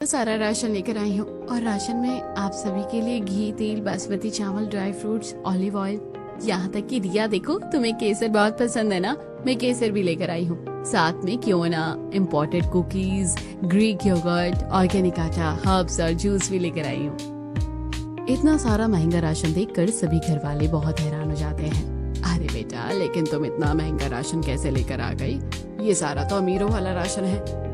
सारा राशन लेकर आई हूँ और राशन में आप सभी के लिए घी, तेल, बासमती चावल, ड्राई फ्रूट्स, ऑलिव ऑयल, यहाँ तक कि दिया देखो तुम्हें केसर बहुत पसंद है ना, मैं केसर भी लेकर आई हूँ। साथ में क्यों ना imported cookies, Greek yogurt, organic आटा, हर्ब्स और जूस भी लेकर आई हूँ। इतना सारा महंगा राशन देखकर सभी घर वाले बहुत हैरान हो जाते हैं। अरे बेटा, लेकिन तुम इतना महंगा राशन कैसे लेकर आ गई? ये सारा तो अमीरों वाला राशन है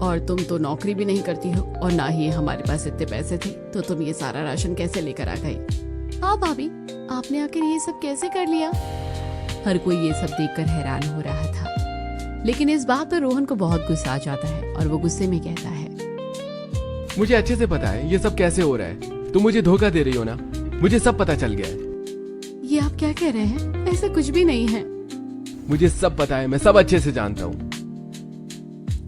और तुम तो नौकरी भी नहीं करती हो और ना ही हमारे पास इतने पैसे थे, तो तुम ये सारा राशन कैसे लेकर आ गई? हाँ भाभी, आपने आखिर ये सब कैसे कर लिया? हर कोई ये सब देखकर हैरान हो रहा था, लेकिन इस बात पर रोहन को बहुत गुस्सा आ जाता है और वो गुस्से में कहता है, मुझे अच्छे से पता है ये सब कैसे हो रहा है। तुम मुझे धोखा दे रही हो ना, मुझे सब पता चल गया है। ये आप क्या कह रहे हैं? ऐसा कुछ भी नहीं है। मुझे सब पता है, मैं सब अच्छे से जानता हूँ।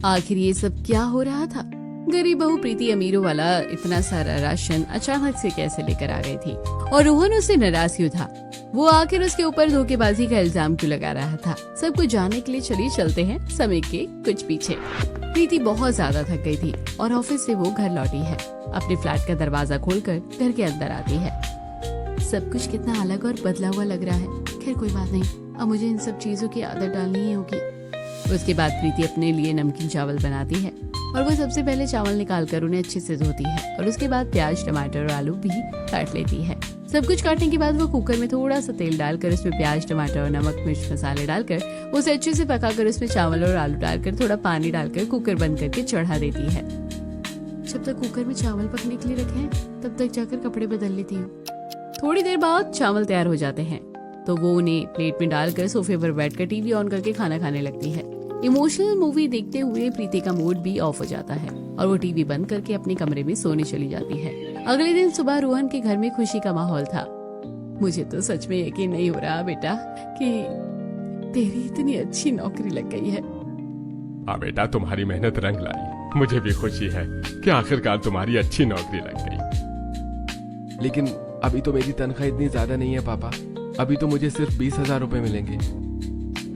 आखिर ये सब क्या हो रहा था? गरीब बहू प्रीति अमीरों वाला इतना सारा राशन अचानक से कैसे लेकर आ गई थी और रोहन उससे नाराज क्यों था? वो आखिर उसके ऊपर धोखेबाजी का इल्जाम क्यों लगा रहा था? सब कुछ जानने के लिए चलिए चलते हैं समय के कुछ पीछे। प्रीति बहुत ज्यादा थक गई थी और ऑफिस से वो घर लौटी है। अपने फ्लैट का दरवाजा खोलकर घर के अंदर आती है। सब कुछ कितना अलग और बदला हुआ लग रहा है। खैर कोई बात नहीं, अब मुझे इन सब चीजों की आदत डालनी ही होगी। उसके बाद प्रीति अपने लिए नमकीन चावल बनाती है और वो सबसे पहले चावल निकालकर उन्हें अच्छे से धोती है और उसके बाद प्याज, टमाटर और आलू भी काट लेती है। सब कुछ काटने के बाद वो कुकर में थोड़ा सा तेल डालकर उसमें प्याज, टमाटर और नमक, मिर्च, मसाले डालकर उसे अच्छे से पकाकर उसमें चावल और आलू डालकर थोड़ा पानी डालकर कुकर बंद करके चढ़ा देती है। जब तक कुकर में चावल पकने के लिए रखे हैं तब तक जाकर कपड़े बदल लेती हूँ। थोड़ी देर बाद चावल तैयार हो जाते हैं तो वो उन्हें प्लेट में डालकर सोफे पर बैठकर टीवी ऑन करके खाना खाने लगती है। इमोशनल मूवी देखते हुए प्रीति का मूड भी ऑफ हो जाता है और वो टीवी बंद करके अपने कमरे में सोने चली जाती है। अगले दिन सुबह रोहन के घर में खुशी का माहौल था। मुझे तो सच में यकीन नहीं हो रहा बेटा कि तेरी इतनी अच्छी नौकरी लग गई है। हाँ बेटा, तुम्हारी मेहनत रंग लाई। मुझे भी खुशी है कि आखिरकार तुम्हारी अच्छी नौकरी लग गई। लेकिन अभी तो मेरी तनख्वाह इतनी ज्यादा नहीं है पापा, अभी तो मुझे सिर्फ 20,000 रुपए मिलेंगे।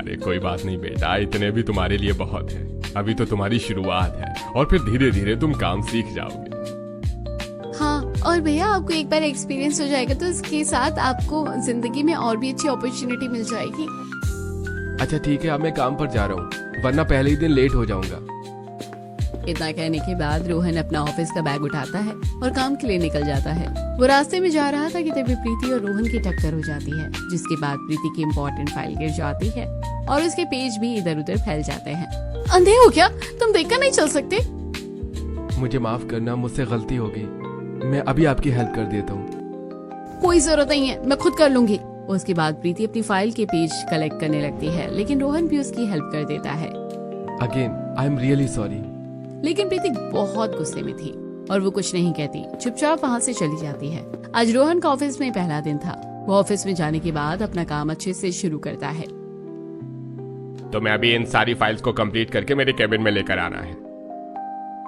अरे कोई बात नहीं बेटा, इतने भी तुम्हारे लिए बहुत है। अभी तो तुम्हारी शुरुआत है और फिर धीरे धीरे तुम काम सीख जाओगे। हाँ, और भैया आपको एक बार एक्सपीरियंस हो जाएगा तो इसके साथ आपको जिंदगी में और भी अच्छी अपॉर्चुनिटी मिल जाएगी। अच्छा ठीक है, अब मैं काम पर जा रहा हूँ, वरना पहले ही दिन लेट हो जाऊंगा। इतना कहने के बाद रोहन अपना ऑफिस का बैग उठाता है और काम के लिए निकल जाता है। वो रास्ते में जा रहा था कि तभी प्रीति और रोहन की टक्कर हो जाती है, जिसके बाद प्रीति की इम्पोर्टेंट फाइल गिर जाती है और उसके पेज भी इधर उधर फैल जाते हैं। अंधे हो क्या? तुम देखकर नहीं चल सकते? मुझे माफ करना, मुझसे गलती हो गई। मैं अभी आपकी हेल्प कर देता हूँ। कोई जरूरत नहीं है, मैं खुद कर लूंगी। उसके बाद प्रीति अपनी फाइल के पेज कलेक्ट करने लगती है, लेकिन रोहन भी उसकी हेल्प कर देता है। Again I am really sorry. लेकिन प्रीति बहुत गुस्से में थी और वो कुछ नहीं कहती, चुपचाप वहाँ से चली जाती है। आज रोहन का ऑफिस में पहला दिन था। वो ऑफिस में जाने के बाद अपना काम अच्छे से शुरू करता है। तो मैं अभी इन सारी फाइल्स को कंप्लीट करके मेरे कैबिन में लेकर आना है।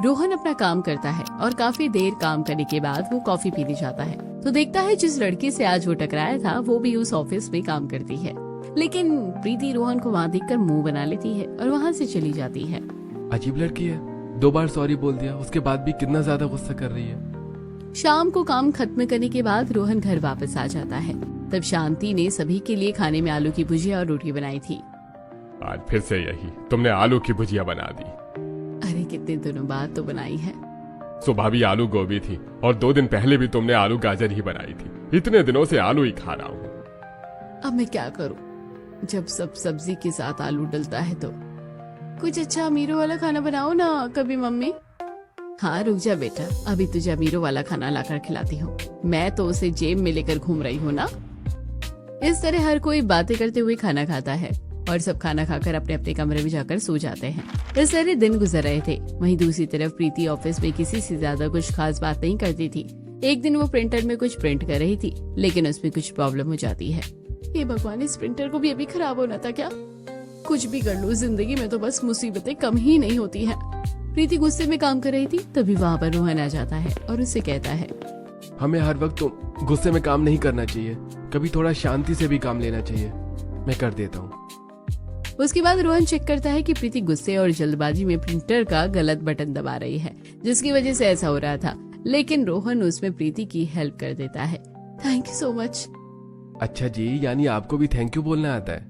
रोहन अपना काम करता है और काफी देर काम करने के बाद वो कॉफी पीने जाता है तो देखता है जिस लड़की से आज वो टकराया था वो भी उस ऑफिस में काम करती है। लेकिन प्रीति रोहन को वहाँ देखकर मुंह बना लेती है और वहाँ से चली जाती है। अजीब लड़की है, 2 बार सॉरी बोल दिया, उसके बाद भी कितना ज्यादा गुस्सा कर रही है। शाम को काम खत्म करने के बाद रोहन घर वापस आ जाता है। तब शांति ने सभी के लिए खाने में आलू की भुजिया और रोटी बनाई थी। आज फिर से यही, तुमने आलू की भुजिया बना दी। अरे कितने दिनों बाद तो बनाई है। सुबह भी आलू गोभी थी और 2 दिन पहले भी तुमने आलू गाजर ही बनाई थी। इतने दिनों से आलू ही खा रहा हूँ। अब मैं क्या करूँ, जब सब सब्जी के साथ आलू डलता है तो कुछ अच्छा अमीरों वाला खाना बनाओ ना कभी मम्मी। हाँ रुक जा बेटा, अभी तुझे अमीरों वाला खाना लाकर खिलाती हूँ। मैं तो उसे जेब में लेकर घूम रही हूँ ना। इस तरह हर कोई बातें करते हुए खाना खाता है और सब खाना खाकर अपने अपने कमरे में जाकर सो जाते हैं। इस तरह दिन गुजर रहे थे। वहीं दूसरी तरफ प्रीति ऑफिस में किसी से ज्यादा कुछ खास बात नहीं करती थी। एक दिन वो प्रिंटर में कुछ प्रिंट कर रही थी, लेकिन उसमें कुछ प्रॉब्लम हो जाती है। हे भगवान, इस प्रिंटर को भी अभी खराब होना था क्या? कुछ भी कर लो, जिंदगी में तो बस मुसीबतें कम ही नहीं होती हैं। प्रीति गुस्से में काम कर रही थी, तभी वहाँ पर रोहन आ जाता है और उससे कहता है, हमें हर वक्त तो गुस्से में काम नहीं करना चाहिए, कभी थोड़ा शांति से भी काम लेना चाहिए। मैं कर देता हूँ। उसके बाद रोहन चेक करता है कि प्रीति गुस्से और जल्दबाजी में प्रिंटर का गलत बटन दबा रही है, जिसकी वजह से ऐसा हो रहा था। लेकिन रोहन उसमें प्रीति की हेल्प कर देता है। Thank you so much. अच्छा जी, यानी आपको भी थैंक यू बोलना आता है?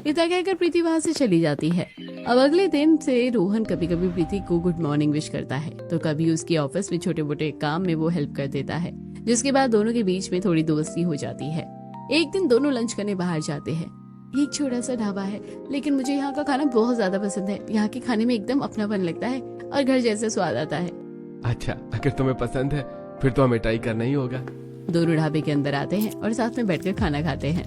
इतना कहकर प्रीति वहाँ से चली जाती है। अब अगले दिन से रोहन कभी कभी प्रीति को गुड मॉर्निंग विश करता है, तो कभी उसकी ऑफिस में छोटे मोटे काम में वो हेल्प कर देता है, जिसके बाद दोनों के बीच में थोड़ी दोस्ती हो जाती है। एक दिन दोनों लंच करने बाहर जाते हैं। एक छोटा सा ढाबा है, लेकिन मुझे यहाँ का खाना बहुत ज्यादा पसंद है। यहाँ के खाने में एकदम अपनापन लगता है और घर जैसा स्वाद आता है। अच्छा, अगर तुम्हें पसंद है फिर तो हमें ट्राई करना ही होगा। दोनों ढाबे के अंदर आते हैं और साथ में बैठकर खाना खाते हैं।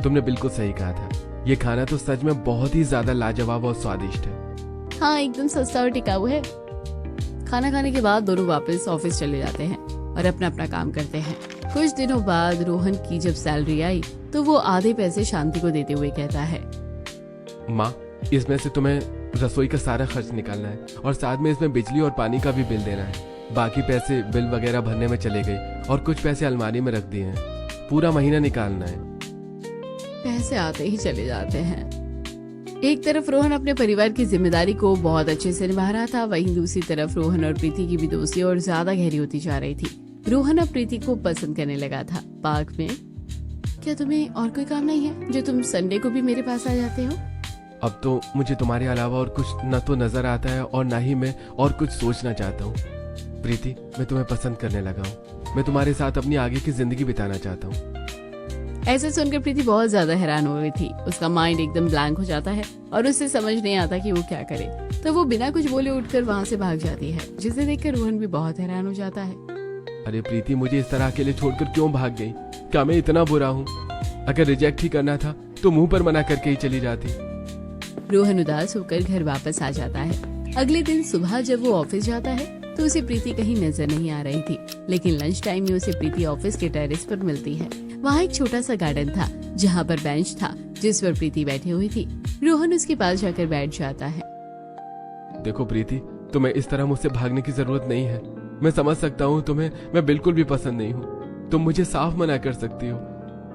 तुमने बिल्कुल सही कहा था, ये खाना तो सच में बहुत ही ज्यादा लाजवाब और स्वादिष्ट है। हाँ, एकदम सस्ता और टिकाऊ है। खाना खाने के बाद दोनों वापस ऑफिस चले जाते हैं और अपना अपना काम करते हैं। कुछ दिनों बाद रोहन की जब सैलरी आई तो वो आधे पैसे शांति को देते हुए कहता है, माँ, इसमें से तुम्हें रसोई का सारा खर्च निकालना है और साथ में इसमें बिजली और पानी का भी बिल देना है। बाकी पैसे बिल वगैरह भरने में चले गए और कुछ पैसे अलमारी में रख दिए हैं। पूरा महीना निकालना है। पैसे आते ही चले जाते हैं। एक तरफ रोहन अपने परिवार की जिम्मेदारी को बहुत अच्छे से निभा रहा था, वहीं दूसरी तरफ रोहन और प्रीति की भी दोस्ती और ज्यादा गहरी होती जा रही थी। रोहन अब प्रीति को पसंद करने लगा था। पार्क में, क्या तुम्हें और कोई काम नहीं है जो तुम संडे को भी मेरे पास आ जाते हो? अब तो मुझे तुम्हारे अलावा और कुछ न तो नजर आता है और न ही मैं और कुछ सोचना चाहता हूँ। प्रीति, मैं तुम्हें पसंद करने लगा हूँ। मैं तुम्हारे साथ अपनी आगे की जिंदगी बिताना चाहता हूँ। ऐसे सुनकर प्रीति बहुत ज्यादा हैरान हो गई थी। उसका माइंड एकदम ब्लैंक हो जाता है और उसे समझ नहीं आता कि वो क्या करे। तो वो बिना कुछ बोले उठकर वहाँ से भाग जाती है, जिसे देखकर रोहन भी बहुत हैरान हो जाता है। अरे प्रीति, मुझे इस तरह अकेले छोड़कर क्यों भाग गई? क्या मैं इतना बुरा हूँ? अगर रिजेक्ट ही करना था तो मुंह पर मना करके ही चली जाती। रोहन उदास होकर घर वापस आ जाता है। अगले दिन सुबह जब वो ऑफिस जाता है तो उसे प्रीति कहीं नजर नहीं आ रही थी, लेकिन लंच टाइम में उसे प्रीति ऑफिस के टेरेस पर मिलती है। वहाँ एक छोटा सा गार्डन था जहाँ पर बेंच था जिस पर प्रीति बैठी हुई थी। रोहन उसके पास जाकर बैठ जाता है। देखो प्रीति, तुम्हें इस तरह मुझसे भागने की जरूरत नहीं है। मैं समझ सकता हूँ तुम्हें मैं बिल्कुल भी पसंद नहीं हूँ। तुम मुझे साफ मना कर सकती हो।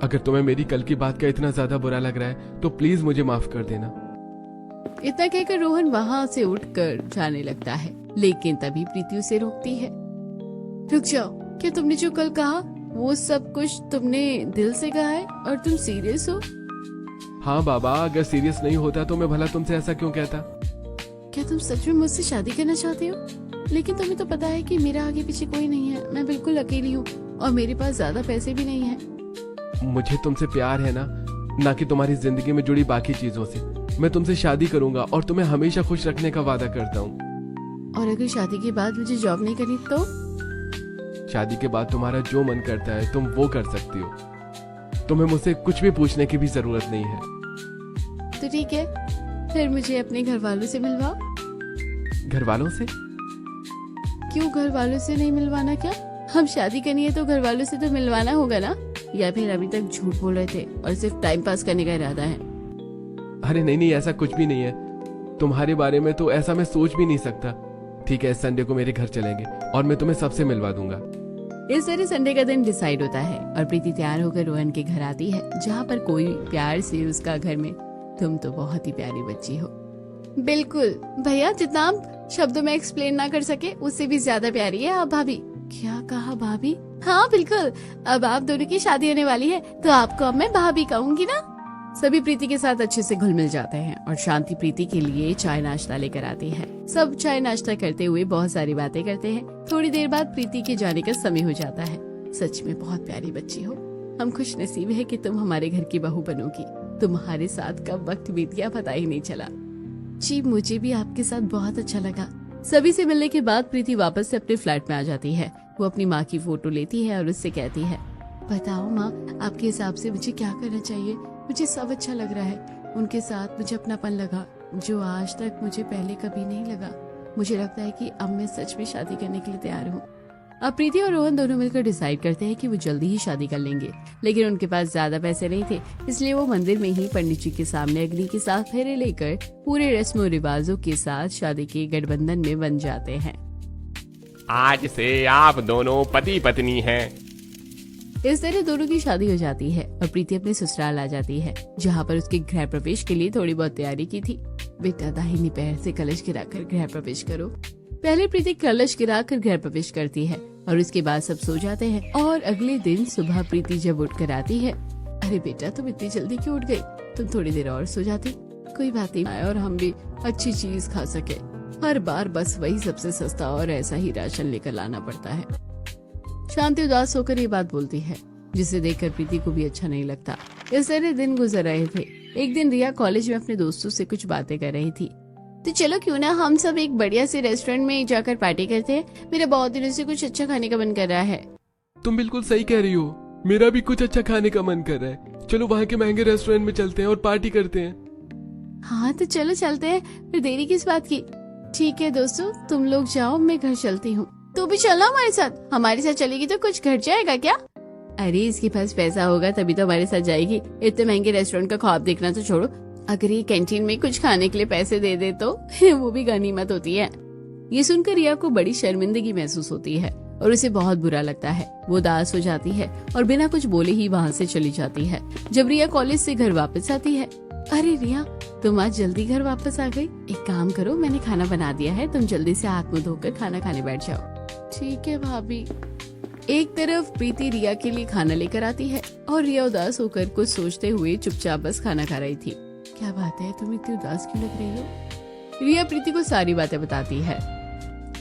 अगर तुम्हें मेरी कल की बात का इतना ज्यादा बुरा लग रहा है तो प्लीज मुझे माफ कर देना। इतना कहकर रोहन वहाँ से उठकर जाने लगता है, लेकिन तभी प्रीति उसे रोकती है। रुक जाओ, क्या तुमने जो कल कहा वो सब कुछ तुमने दिल से कहा है और तुम सीरियस हो? हाँ बाबा, अगर सीरियस नहीं होता तो मैं भला तुमसे ऐसा क्यों कहता? क्या तुम सच में मुझसे शादी करना चाहते हो? लेकिन तुम्हें तो पता है कि मेरा आगे पीछे कोई नहीं है। मैं बिल्कुल अकेली हूँ और मेरे पास ज्यादा पैसे भी नहीं है। मुझे तुमसे प्यार है ना कि तुम्हारी जिंदगी में जुड़ी बाकी चीजों से। मैं तुमसे शादी करूंगा और तुम्हें हमेशा खुश रखने का वादा करता हूँ। और अगर शादी के बाद मुझे जॉब नहीं करनी तो? शादी के बाद तुम्हारा जो मन करता है तुम वो कर सकती हो। तुम्हें मुझसे कुछ भी पूछने की भी जरूरत नहीं है। तो ठीक है, फिर मुझे अपने घर वालों से मिलवाओ। घर वालों से? क्यों, घर वालों से नहीं मिलवाना क्या? हम शादी करनी है तो घर वालों से तो मिलवाना होगा ना? या फिर अभी तक झूठ बोल रहे थे और सिर्फ टाइम पास करने का इरादा है? अरे नहीं, ऐसा कुछ भी नहीं है। तुम्हारे बारे में तो ऐसा मैं सोच भी नहीं सकता। ठीक है, संडे को मेरे घर चलेंगे और मैं तुम्हें सबसे मिलवा दूंगा। इस तरह संडे का दिन डिसाइड होता है और प्रीति तैयार होकर रोहन के घर आती है, जहाँ पर कोई प्यार से उसका घर में, तुम तो बहुत ही प्यारी बच्ची हो। बिल्कुल भैया, जितना आप शब्दों में एक्सप्लेन ना कर सके उससे भी ज्यादा प्यारी है आप भाभी। क्या कहा भाभी? हाँ बिल्कुल, अब आप दोनों की शादी होने वाली है तो आपको अब मैं भाभी कहूंगी ना। सभी प्रीति के साथ अच्छे से घुल मिल जाते हैं और शांति प्रीति के लिए चाय नाश्ता लेकर आती है। सब चाय नाश्ता करते हुए बहुत सारी बातें करते हैं। थोड़ी देर बाद प्रीति के जाने का समय हो जाता है। सच में बहुत प्यारी बच्ची हो। हम खुश नसीब है कि तुम हमारे घर की बहू बनोगी। तुम्हारे साथ कब वक्त बीत गया पता ही नहीं चला। जी, मुझे भी आपके साथ बहुत अच्छा लगा। सभी से मिलने के बाद प्रीति वापस से अपने फ्लैट में आ जाती है। वो अपनी माँ की फोटो लेती है और उससे कहती है, बताओ माँ, आपके हिसाब से मुझे क्या करना चाहिए? मुझे सब अच्छा लग रहा है। उनके साथ मुझे अपनापन लगा जो आज तक मुझे पहले कभी नहीं लगा। मुझे लगता है कि अब मैं सच में शादी करने के लिए तैयार हूँ। अब प्रीति और रोहन दोनों मिलकर डिसाइड करते हैं कि वो जल्दी ही शादी कर लेंगे, लेकिन उनके पास ज्यादा पैसे नहीं थे, इसलिए वो मंदिर में ही पंडित जी के सामने अग्नि के साथ फेरे लेकर पूरे रस्मों रिवाजों के साथ शादी के गठबंधन में बन जाते हैं। आज से आप दोनों पति पत्नी हैं। इस तरह दोनों की शादी हो जाती है और प्रीति अपने ससुराल आ जाती है, जहाँ पर उसके गृह प्रवेश के लिए थोड़ी बहुत तैयारी की थी। बेटा दाहिनी पैर से कलश गिराकर गृह प्रवेश करो। पहले प्रीति कलश गिराकर गृह प्रवेश करती है और उसके बाद सब सो जाते हैं। और अगले दिन सुबह प्रीति जब उठ कर आती है, अरे बेटा तुम इतनी जल्दी क्यों उठ गई? तुम थोड़ी देर और सो जाती। कोई बात नहीं और हम भी अच्छी चीज खा सके। हर बार बस वही सबसे सस्ता और ऐसा ही राशन लेकर लाना पड़ता है। शांति उदास होकर ये बात बोलती है, जिसे देखकर प्रीति को भी अच्छा नहीं लगता। इस तरह दिन गुजर रहे थे। एक दिन रिया कॉलेज में अपने दोस्तों से कुछ बातें कर रही थी। तो चलो क्यों ना हम सब एक बढ़िया से रेस्टोरेंट में जाकर पार्टी करते हैं। मेरा बहुत दिनों से कुछ अच्छा खाने का मन कर रहा है। तुम बिल्कुल सही कह रही हो, मेरा भी कुछ अच्छा खाने का मन कर रहा है। चलो वहाँ के महंगे रेस्टोरेंट में चलते हैं और पार्टी करते हैं। हाँ तो चलो चलते हैं, फिर देरी किस बात की। ठीक है दोस्तों, तुम लोग जाओ, मैं घर चलती हूँ। तू भी चलना हमारे साथ। हमारे साथ चलेगी तो कुछ घट जाएगा क्या? अरे इसके पास पैसा होगा तभी तो हमारे साथ जाएगी। इतने महंगे रेस्टोरेंट का ख्वाब देखना तो छोड़ो, अगर ये कैंटीन में कुछ खाने के लिए पैसे दे दे तो वो भी गनीमत होती है। ये सुनकर रिया को बड़ी शर्मिंदगी महसूस होती है और उसे बहुत बुरा लगता है। वो उदास हो जाती है और बिना कुछ बोले ही वहाँ से चली जाती है। जब रिया कॉलेज से घर वापस आती है, अरे रिया तुम आज जल्दी घर वापस आ गई। एक काम करो, मैंने खाना बना दिया है, तुम जल्दी से हाथ मुंह धोकर खाना खाने बैठ जाओ। ठीक है भाभी। एक तरफ प्रीति रिया के लिए खाना लेकर आती है और रिया उदास होकर कुछ सोचते हुए चुपचाप बस खाना खा रही थी। क्या बात है, तुम इतनी उदास क्यों लग रही हो? रिया प्रीति को सारी बातें बताती है।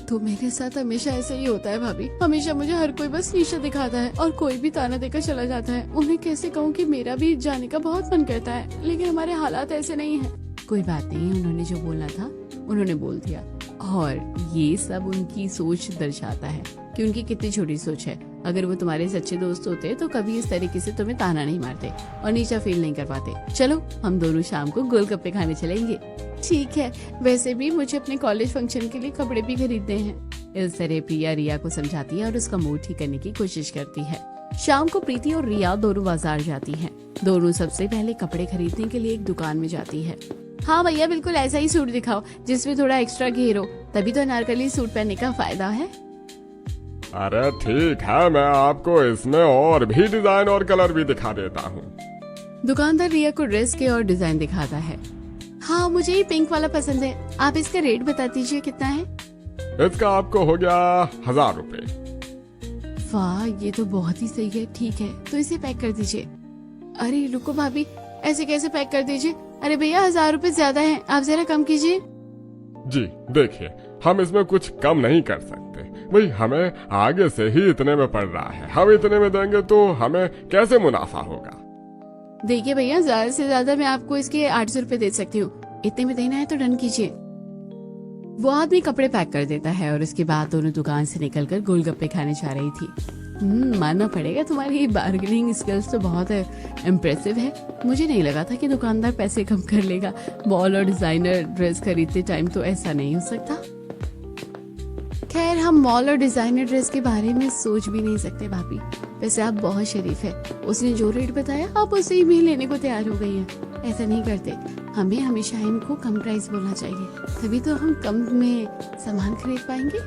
तो मेरे साथ हमेशा ऐसा ही होता है भाभी। हमेशा मुझे हर कोई बस नीचा दिखाता है और कोई भी ताना देकर चला जाता है। उन्हें कैसे कहूँ कि मेरा भी जाने का बहुत मन करता है, लेकिन हमारे हालात ऐसे नहीं है। कोई बात नहीं, उन्होंने जो बोलना था उन्होंने बोल दिया। और ये सब उनकी सोच दर्शाता है कि उनकी कितनी छोटी सोच है। अगर वो तुम्हारे सच्चे दोस्त होते तो कभी इस तरीके से तुम्हें ताना नहीं मारते और नीचा फील नहीं करवाते। चलो हम दोनों शाम को गोलगप्पे खाने चलेंगे। ठीक है, वैसे भी मुझे अपने कॉलेज फंक्शन के लिए कपड़े भी खरीदने हैं। इस तरह प्रिया रिया को समझाती है और उसका मूड ठीक करने की कोशिश करती है। शाम को प्रीति और रिया दोनों बाजार जाती हैं। दोनों सबसे पहले कपड़े खरीदने के लिए एक दुकान में जाती है। हाँ भैया, बिल्कुल ऐसा ही सूट दिखाओ जिसमें थोड़ा एक्स्ट्रा घेर हो, तभी तो अनारकली सूट पहनने का फायदा है। अरे ठीक है, मैं आपको इसमें और भी डिजाइन और कलर भी दिखा देता हूँ। दुकानदार रिया को ड्रेस के और डिजाइन दिखाता है। हाँ मुझे ये पिंक वाला पसंद है, आप इसका रेट बता दीजिए कितना है? इसका आपको हो गया 1000 रुपए। वाह, ये तो बहुत ही सही है। ठीक है तो इसे पैक कर दीजिए। अरे रुको भाभी, ऐसे कैसे पैक कर दीजिए? अरे भैया 1000 रुपए ज्यादा है, आप जरा कम कीजिए। जी देखिए, हम इसमें कुछ कम नहीं कर सकते भाई, हमें आगे से ही इतने में पड़ रहा है। हम इतने में देंगे तो हमें कैसे मुनाफा होगा? देखिए भैया, ज्यादा से ज्यादा मैं आपको इसके 800 रुपए दे सकती हूँ। इतने में देना है तो डन कीजिए। वो आदमी कपड़े पैक कर देता है और उसके बाद दोनों दुकान से निकलकर गोलगप्पे खाने जा रही थी। मानना पड़ेगा, तुम्हारी बार्गेनिंग स्किल्स तो बहुत इम्प्रेसिव है। मुझे नहीं लगा था कि दुकानदार पैसे कम कर लेगा। मॉल और डिजाइनर ड्रेस खरीदते टाइम तो ऐसा नहीं हो सकता। खैर, हम मॉल और डिजाइनर ड्रेस के बारे में सोच भी नहीं सकते भाभी। वैसे आप बहुत शरीफ है, उसने जो रेट बताया आप उसे ही भी लेने को तैयार हो गई हैं। ऐसा नहीं करते, हमें हमेशा इनको कम प्राइस बोलना चाहिए, तभी तो हम कम में सामान खरीद पाएंगे।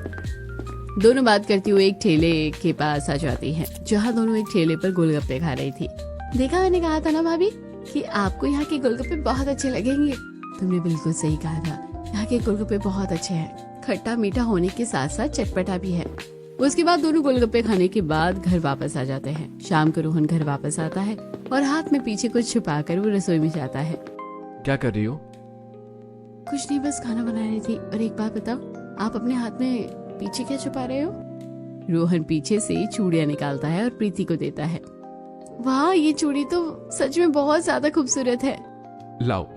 दोनों बात करती हुए एक ठेले के पास आ जाती हैं, जहाँ दोनों एक ठेले पर गोलगप्पे खा रही थी। देखा, मैंने कहा था ना भाभी कि आपको यहाँ के गोलगप्पे बहुत अच्छे लगेंगे। तुमने बिल्कुल सही कहा था, यहाँ के गोलगप्पे बहुत अच्छे हैं। खट्टा मीठा होने के साथ साथ चटपटा भी है। उसके बाद दोनों गोलगप्पे खाने के बाद घर वापस आ जाते हैं। शाम को रोहन घर वापस आता है और हाथ में पीछे कुछ छुपाकर वो रसोई में जाता है। क्या कर रही हो? कुछ नहीं, बस खाना बना रही थी। और एक बात बताओ, आप अपने हाथ में पीछे क्या छुपा रहे हो? रोहन पीछे से चूड़ियां निकालता है और प्रीति को देता है। वाह, ये चूड़ी तो सच में बहुत ज्यादा खूबसूरत है। लाओ।